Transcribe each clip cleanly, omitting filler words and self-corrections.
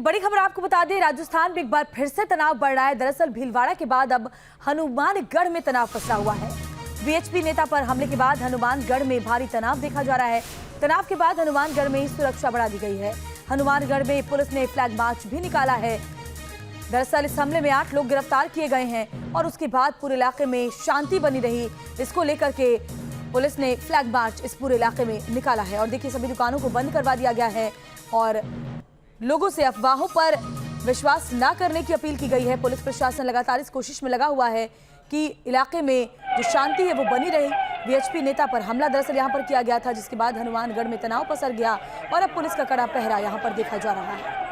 बड़ी खबर आपको बता दें, राजस्थान में एक बार फिर से तनाव बढ़ रहा है। दरअसल भीलवाड़ा के बाद अब हनुमानगढ़ में तनाव फंसा हुआ है। वीएचपी नेता पर हमले के बाद हनुमानगढ़ में भारी तनाव देखा जा रहा है। तनाव के बाद हनुमानगढ़ में सुरक्षा बढ़ा दी गई है। हनुमानगढ़ में पुलिस ने फ्लैग मार्च भी निकाला है। दरअसल इस हमले में 8 लोग गिरफ्तार किए गए हैं और उसके बाद पूरे इलाके में शांति बनी रही। इसको लेकर के पुलिस ने फ्लैग मार्च इस पूरे इलाके में निकाला है। और देखिए, सभी दुकानों को बंद करवा दिया गया है और लोगों से अफवाहों पर विश्वास न करने की अपील की गई है। पुलिस प्रशासन लगातार इस कोशिश में लगा हुआ है कि इलाके में जो शांति है वो बनी रहे। वीएचपी नेता पर हमला दरअसल यहां पर किया गया था, जिसके बाद हनुमानगढ़ में तनाव पसर गया और अब पुलिस का कड़ा पहरा यहां पर देखा जा रहा है।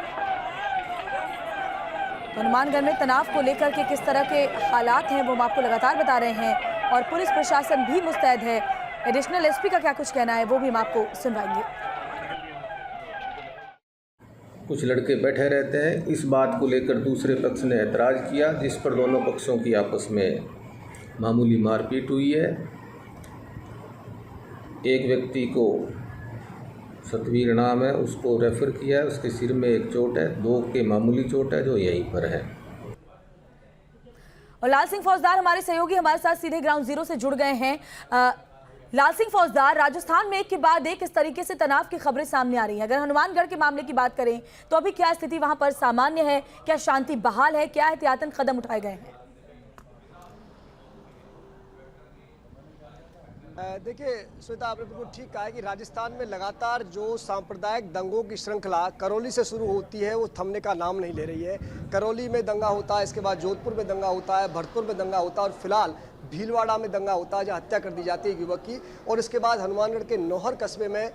हनुमानगढ़ में तनाव को लेकर के किस तरह के हालात हैं वो हम आपको लगातार बता रहे हैं और पुलिस प्रशासन भी मुस्तैद है। एडिशनल एसपी का क्या कुछ कहना है वो भी हम आपको सुनवाएंगे। कुछ लड़के बैठे रहते हैं, इस बात को लेकर दूसरे पक्ष ने ऐतराज़ किया, जिस पर दोनों पक्षों की आपस में मामूली मारपीट हुई है। एक व्यक्ति को सतवीर नाम है, उसको रेफर किया है, उसके सिर में एक चोट है, 2 के मामूली चोट है जो यहीं पर है। और लाल सिंह फौजदार हमारे सहयोगी हमारे साथ सीधे ग्राउंड जीरो से जुड़ गए हैं। लाल सिंह फौजदार, राजस्थान में एक के बाद एक इस तरीके से तनाव की खबरें सामने आ रही हैं। अगर हनुमानगढ़ के मामले की बात करें तो अभी क्या स्थिति वहां पर सामान्य है? क्या शांति बहाल है? क्या एहतियातन कदम उठाए गए हैं? देखिए श्वेता, आपने बिल्कुल ठीक कहा है कि राजस्थान में लगातार जो सांप्रदायिक दंगों की श्रृंखला करौली से शुरू होती है वो थमने का नाम नहीं ले रही है। करौली में दंगा होता है, इसके बाद जोधपुर में दंगा होता है, भरतपुर में दंगा होता है और फिलहाल भीलवाड़ा में दंगा होता है जहाँ हत्या कर दी जाती है युवक की। और इसके बाद हनुमानगढ़ के नौहर कस्बे में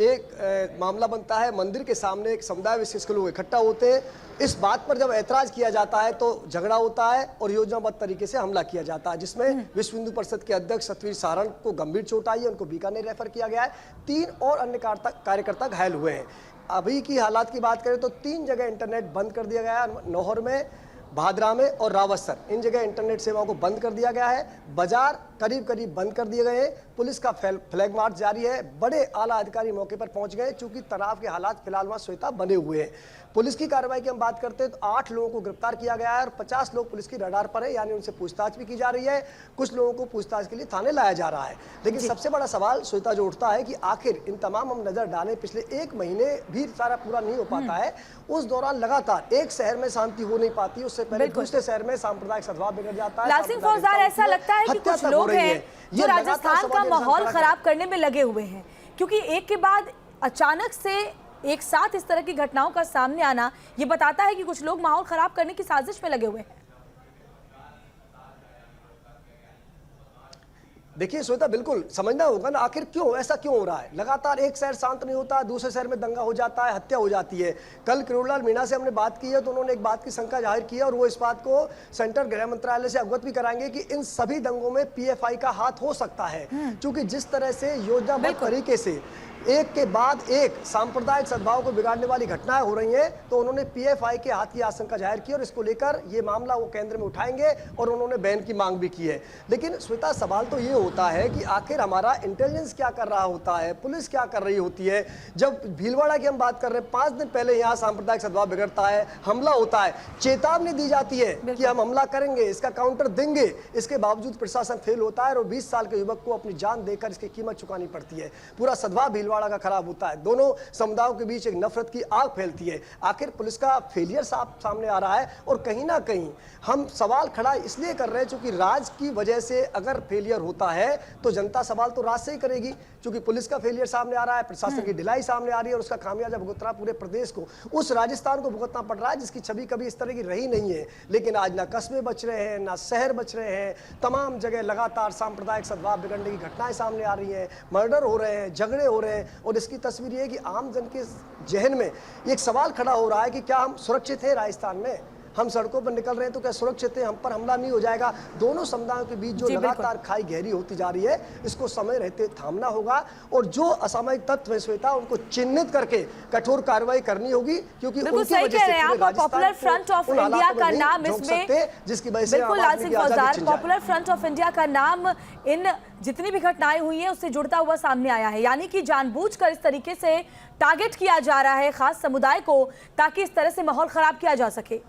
एक मामला बनता है। मंदिर के सामने एक समुदाय विशेष के लोग इकट्ठा होते हैं। इस बात पर जब ऐतराज किया जाता है तो झगड़ा होता है और योजनाबद्ध तरीके से हमला किया जाता है, जिसमें विश्व हिंदू परिषद के अध्यक्ष सतवीर सारण को गंभीर चोट आई है, उनको बीकानेर रेफर किया गया है। 3 और अन्य कार्यकर्ता घायल हुए हैं। अभी की हालात की बात करें तो 3 जगह इंटरनेट बंद कर दिया गया है। नौहर में, भादरा में और रावतसर, इन जगह इंटरनेट सेवाओं को बंद कर दिया गया है। बाजार करीब बंद कर दिए गए हैं। पुलिस का फ्लैग मार्च जारी है। बड़े आला अधिकारी मौके पर पहुंच गए, चूंकि तनाव के हालात फिलहाल वहां श्वेता बने हुए हैं। पुलिस की कार्रवाई की हम बात करते हैं तो 8 लोगों को गिरफ्तार किया गया है और 50 लोग पुलिस की रडार पर है, यानी उनसे पूछताछ भी की जा रही है। कुछ लोगों को पूछताछ के लिए थाने लाया जा रहा है। लेकिन सबसे बड़ा सवाल श्वेता जो उठता है कि आखिर इन तमाम हम नजर डालें, पिछले 1 महीने भी सारा पूरा नहीं हो पाता है। उस दौरान लगातार एक शहर में शांति हो नहीं पाती, उससे पहले दूसरे शहर में सांप्रदायिक सद्भाव बिगड़ जाता है। लाल सिंह फौजदार, ऐसा लगता है कि कुछ लोग हैं जो राजस्थान का माहौल खराब करने में लगे हुए हैं, क्योंकि एक के बाद अचानक से एक साथ इस तरह की घटनाओं का सामने आना ये बताता है कि कुछ लोग माहौल खराब करने की साजिश में लगे हुए हैं। देखिए श्वेता, बिल्कुल समझना होगा ना, आखिर क्यों ऐसा क्यों हो रहा है। लगातार एक शहर शांत नहीं होता, दूसरे शहर में दंगा हो जाता है, हत्या हो जाती है। कल किरोड़लाल मीणा से हमने बात की है तो उन्होंने एक बात की शंका जाहिर की है और वो इस बात को सेंट्रल गृह मंत्रालय से अवगत भी कराएंगे कि इन सभी दंगों में पीएफआई का हाथ हो सकता है, क्योंकि जिस तरह से योजनाबद्ध तरीके से एक के बाद एक सांप्रदायिक सद्भाव को बिगाड़ने वाली घटनाएं हो रही हैं, तो उन्होंने पीएफआई के हाथ की आशंका जाहिर की और इसको लेकर ये मामला वो केंद्र में उठाएंगे और उन्होंने बैन की मांग भी की है। लेकिन श्वेता, सवाल तो ये होता है कि आखिर हमारा इंटेलिजेंस क्या कर रहा होता है, पुलिस क्या कर रही होती है। जब भीलवाड़ा की हम बात कर रहे हैं, 5 दिन पहले यहाँ सांप्रदायिक सद्भाव बिगड़ता है, हमला होता है, चेतावनी दी जाती है कि हम हमला करेंगे, इसका काउंटर देंगे, इसके बावजूद प्रशासन फेल होता है और 20 साल के युवक को अपनी जान देकर इसकी कीमत चुकानी पड़ती है। पूरा सद्भाव का खराब होता है, दोनों समुदायों के बीच एक नफरत की आग फैलती है। आखिर पुलिस का फेलियर सामने आ रहा है और कहीं ना कहीं हम सवाल खड़ा इसलिए कर रहे हैं क्योंकि राज की वजह से अगर फेलियर होता है तो जनता सवाल तो राज से ही करेगी। क्योंकि पुलिस का फेलियर सामने आ रहा है, प्रशासन की ढिलाई सामने आ रही है और उसका खामियाजा भुगतना पूरे प्रदेश को, उस राजस्थान को भुगतना पड़ रहा है जिसकी छवि कभी इस तरह की रही नहीं है। लेकिन आज ना कस्बे बच रहे हैं, ना शहर बच रहे हैं, तमाम जगह लगातार सांप्रदायिक सद्भाव बिगड़ने की घटनाएं सामने आ रही हैं, मर्डर हो रहे हैं, झगड़े हो रहे हैं। और इसकी तस्वीर ये है कि आम जन के जहन में एक सवाल खड़ा हो रहा है कि क्या हम सुरक्षित हैं राजस्थान में। हम सड़कों पर निकल रहे हैं तो क्या सुरक्षित है, हम पर हमला नहीं हो जाएगा। दोनों समुदायों के बीच जो जी, बिल्कुल। लगातार खाई गहरी होती जा रही है, इसको समय रहते थामना होगा और जो असामयिक तत्व हैं श्वेता, उनको चिन्हित करके कठोर कार्रवाई करनी होगी, क्योंकि बिल्कुल उनकी सही वजह कह से रहे हैं पूरे आप। और पॉपुलर राजस्थान फ्रंट को ऑफ उन इंडिया हालातों का में नाम नहीं झोंक इसमें, सकते, जिसकी वजह से बिल्कुल आम लाल आदमी सिंह की आजादी फौजदार, छिन जाए। पॉपुलर फ्रंट ऑफ इंडिया का नाम इन जितनी भी घटनाएं हुई हैं उससे जुड़ता हुआ सामने आया है। यानी कि जानबूझकर इस तरीके से टारगेट किया जा रहा है खास समुदाय को, ताकि इस तरह से माहौल खराब किया जा सके।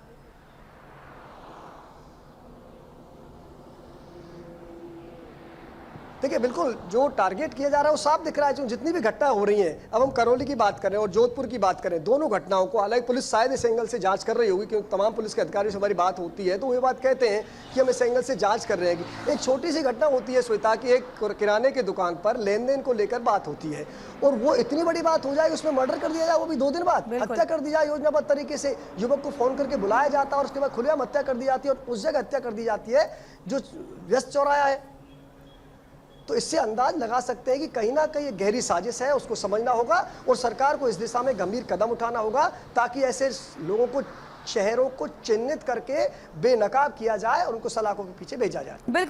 देखिए, बिल्कुल जो टारगेट किया जा रहा है वो साफ दिख रहा है। जो जितनी भी घटना हो रही हैं, अब हम करौली की बात करें और जोधपुर की बात करें, दोनों घटनाओं को हालांकि पुलिस शायद इस एंगल से जांच कर रही होगी, क्योंकि तमाम पुलिस के अधिकारियों से हमारी बात होती है तो वो ये बात कहते हैं कि हम इस एंगल से जांच कर रहे हैं। एक छोटी सी घटना होती है श्वेता की, एक किराने की दुकान पर लेन देन को लेकर बात होती है और वो इतनी बड़ी बात हो जाए, उसमें मर्डर कर दिया जाए, वो भी 2 दिन बाद हत्या कर दी जाए योजनाबद्ध तरीके से। युवक को फोन करके बुलाया जाता है और उसके बाद खुलेआम हत्या कर दी जाती है और उस जगह हत्या कर दी जाती है जो व्यस्त चौराया है। तो इससे अंदाज लगा सकते हैं कि कहीं ना कहीं एक गहरी साजिश है, उसको समझना होगा और सरकार को इस दिशा में गंभीर कदम उठाना होगा, ताकि ऐसे लोगों को, शहरों को चिन्हित करके बेनकाब किया जाए और उनको सलाखों के पीछे भेजा जाए।